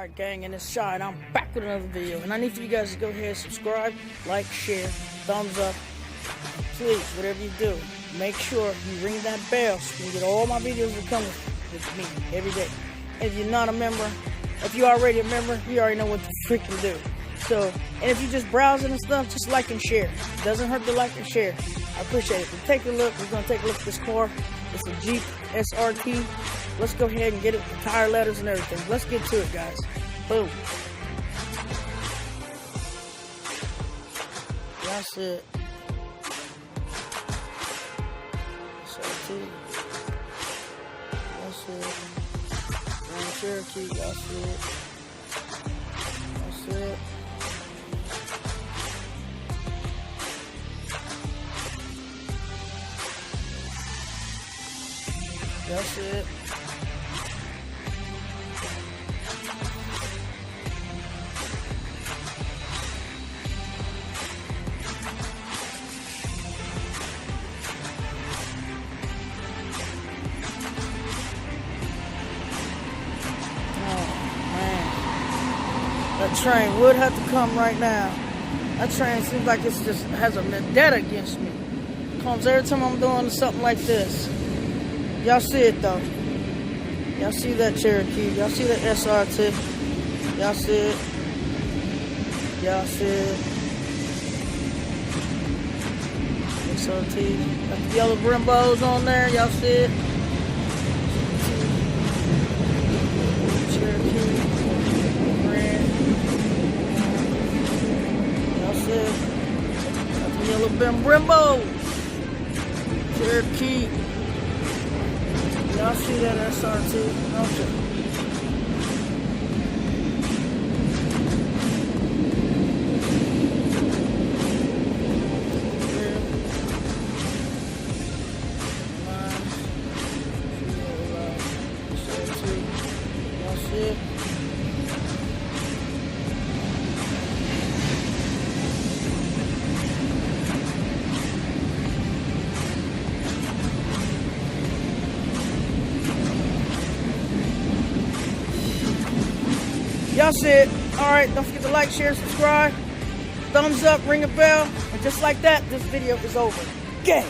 Alright gang, and it's Shy, and I'm back with another video. And I need for you guys to go ahead and subscribe, like, share, thumbs up. Please, whatever you do, make sure you ring that bell so you can get all my videos that come with me every day. And if you're not a member, if you're already a member, you already know what to freaking do. So, and if you're just browsing and stuff, just like and share. It doesn't hurt to like and share. I appreciate it. But take a look. We're going to take a look at this car. It's a Jeep SRT. Let's go ahead and get it with tire letters and everything. Let's get to it, guys. Boom. That's it. SRT. That's it. Grand Cherokee. That's it. That's it. That's it. That train would have to come right now. That train seems like it just has a vendetta against me. Comes every time I'm doing something like this. Y'all see it though. Y'all see that Cherokee. Y'all see that SRT. Y'all see it. Y'all see it. SRT. Got the yellow Brimbos on there. Y'all see it. Cherokee. Got the yellow Brembo. Cherokee. Y'all see that SRT, don't you? Y'all see it? Y'all see it. Alright, don't forget to like, share, subscribe, thumbs up, ring a bell, and just like that, this video is over. Gang!